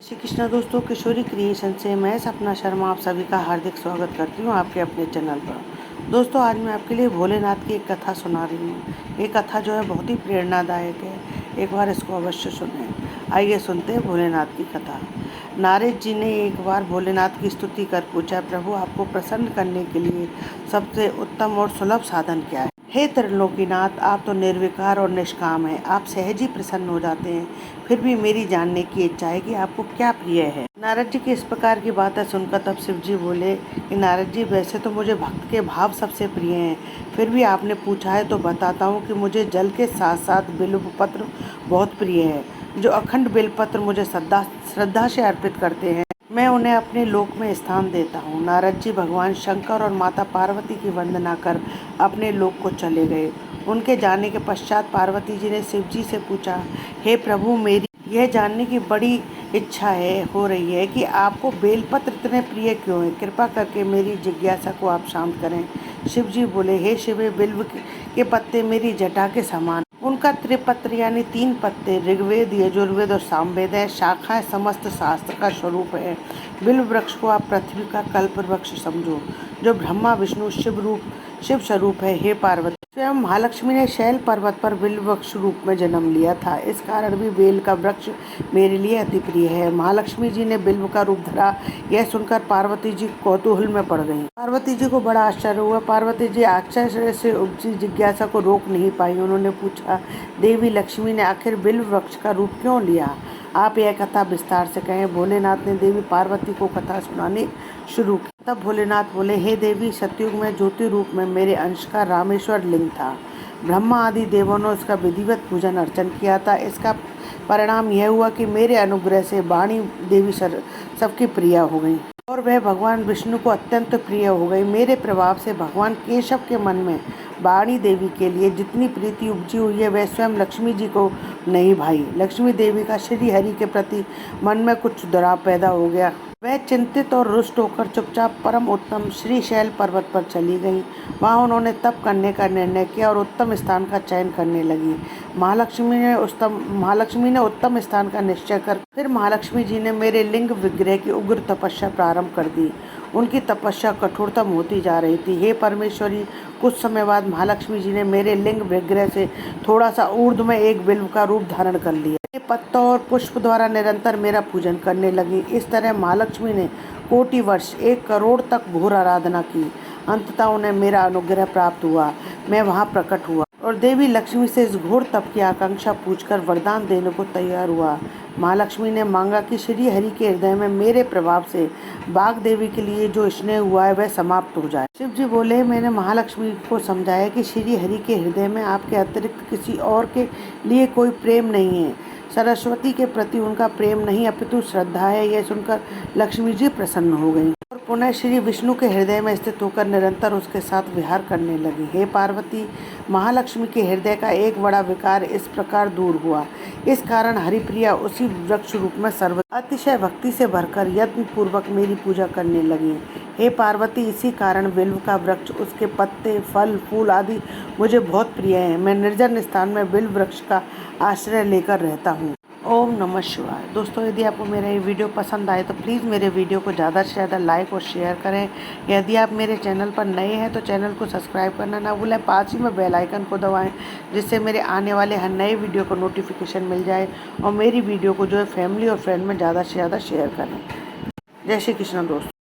श्री कृष्णा दोस्तों, किशोरी क्रिएशन से मैं सपना शर्मा आप सभी का हार्दिक स्वागत करती हूँ आपके अपने चैनल पर। दोस्तों, आज मैं आपके लिए भोलेनाथ की एक कथा सुना रही हूँ। ये कथा जो है बहुत ही प्रेरणादायक है। एक बार इसको अवश्य सुनें। आइए सुनते हैं भोलेनाथ की कथा। नारद जी ने एक बार भोलेनाथ की स्तुति कर पूछा, प्रभु, आपको प्रसन्न करने के लिए सबसे उत्तम और सुलभ साधन क्या है? हे त्रिलोकीनाथ, आप तो निर्विकार और निष्काम हैं। आप सहज ही प्रसन्न हो जाते हैं। फिर भी मेरी जानने की इच्छा है कि आपको क्या प्रिय है। नारद जी की इस प्रकार की बातें सुनकर तब शिव जी बोले कि नारद जी, वैसे तो मुझे भक्त के भाव सबसे प्रिय हैं, फिर भी आपने पूछा है तो बताता हूँ कि मुझे जल के साथ साथ बिल्व पत्र बहुत प्रिय है। जो अखंड बिल्वपत्र मुझे श्रद्धा से अर्पित करते हैं, मैं उन्हें अपने लोक में स्थान देता हूँ। नारद जी भगवान शंकर और माता पार्वती की वंदना कर अपने लोक को चले गए। उनके जाने के पश्चात पार्वती जी ने शिव जी से पूछा, हे प्रभु, मेरी यह जानने की बड़ी इच्छा हो रही है कि आपको बेलपत्र इतने प्रिय क्यों है। कृपा करके मेरी जिज्ञासा को आप शांत करें। शिव जी बोले, हे शिव, बिल्व के पत्ते मेरी जटा के समान। उनका त्रिपत्र यानी 3 पत्ते ऋग्वेद, यजुर्वेद और सामवेद है। शाखाएं समस्त शास्त्र का स्वरूप है। बिल्व वृक्ष को आप पृथ्वी का कल्प वृक्ष समझो, जो ब्रह्मा विष्णु शिव स्वरूप है। हे पार्वती, स्वयं महालक्ष्मी ने शैल पर्वत पर बिल्व वृक्ष रूप में जन्म लिया था। इस कारण भी बेल का वृक्ष मेरे लिए अति प्रिय है। महालक्ष्मी जी ने बिल्व का रूप धरा, यह सुनकर पार्वती जी कौतूहल में पड़ गईं। पार्वती जी को बड़ा आश्चर्य हुआ। पार्वती जी आश्चर्य से उपजी जिज्ञासा को रोक नहीं पाई। उन्होंने पूछा, देवी लक्ष्मी ने आखिर बिल्व वृक्ष का रूप क्यों लिया? आप यह कथा विस्तार से कहें। भोलेनाथ ने देवी पार्वती को कथा सुनानी शुरू की। तब भोलेनाथ बोले, हे देवी, सतयुग में ज्योति रूप में मेरे अंश का रामेश्वर लिंग था। ब्रह्मा आदि देवों ने उसका विधिवत पूजन अर्चन किया था। इसका परिणाम यह हुआ कि मेरे अनुग्रह से वाणी देवी सबकी प्रिय हो गई और वह भगवान विष्णु को अत्यंत प्रिय हो गई। मेरे प्रभाव से भगवान केशव के मन में वाणी देवी के लिए जितनी प्रीति उपजी हुई है, वह स्वयं लक्ष्मी जी को नहीं भाई। लक्ष्मी देवी का श्री हरि के प्रति मन में कुछ दुराव पैदा हो गया। वह चिंतित और रुष्ट होकर चुपचाप परम उत्तम श्रीशैल पर्वत पर चली गई। वहाँ उन्होंने तप करने का निर्णय किया और उत्तम स्थान का चयन करने लगी। महालक्ष्मी ने उत्तम स्थान का निश्चय कर फिर महालक्ष्मी जी ने मेरे लिंग विग्रह की उग्र तपस्या प्रारंभ कर दी। उनकी तपस्या कठोरतम होती जा रही थी। हे परमेश्वरी, कुछ समय बाद महालक्ष्मी जी ने मेरे लिंग विग्रह से थोड़ा सा ऊर्ध्व में एक बिल्व का रूप धारण कर लिया। पत्तों और पुष्प द्वारा निरंतर मेरा पूजन करने लगी। इस तरह महालक्ष्मी ने कोटि वर्ष 1 करोड़ तक घोर आराधना की। अंततः उन्हें मेरा अनुग्रह प्राप्त हुआ। मैं वहां प्रकट हुआ और देवी लक्ष्मी से इस घोर तप की आकांक्षा पूछकर वरदान देने को तैयार हुआ। महालक्ष्मी ने मांगा कि श्री हरि के हृदय में मेरे प्रभाव से बाघ देवी के लिए जो स्नेह हुआ है वह समाप्त हो जाए। शिव जी बोले, मैंने महालक्ष्मी को समझाया कि श्री हरि के हृदय में आपके अतिरिक्त किसी और के लिए कोई प्रेम नहीं है। सरस्वती के प्रति उनका प्रेम नहीं अपितु श्रद्धा है। यह सुनकर लक्ष्मी जी प्रसन्न हो गईं और पुनः श्री विष्णु के हृदय में स्थित होकर निरंतर उसके साथ विहार करने लगी। हे पार्वती, महालक्ष्मी के हृदय का एक बड़ा विकार इस प्रकार दूर हुआ। इस कारण हरिप्रिया उसी वृक्ष रूप में अतिशय भक्ति से भरकर यत्न पूर्वक मेरी पूजा करने लगी। हे पार्वती, इसी कारण बिल्व का वृक्ष, उसके पत्ते, फल, फूल आदि मुझे बहुत प्रिय हैं। मैं निर्जन स्थान में बिल्व वृक्ष का आश्रय लेकर रहता हूँ। ओम नमः शिवाय। दोस्तों, यदि आपको मेरा ये वीडियो पसंद आए तो प्लीज़ मेरे वीडियो को ज़्यादा से ज़्यादा लाइक और शेयर करें। यदि आप मेरे चैनल पर नए हैं तो चैनल को सब्सक्राइब करना ना भूलें। पास ही में बेल आइकन को दबाएं, जिससे मेरे आने वाले हर नए वीडियो को नोटिफिकेशन मिल जाए। और मेरी वीडियो को जो है फैमिली और फ्रेंड में ज़्यादा से ज़्यादा शेयर करें। जय श्री कृष्ण दोस्तों।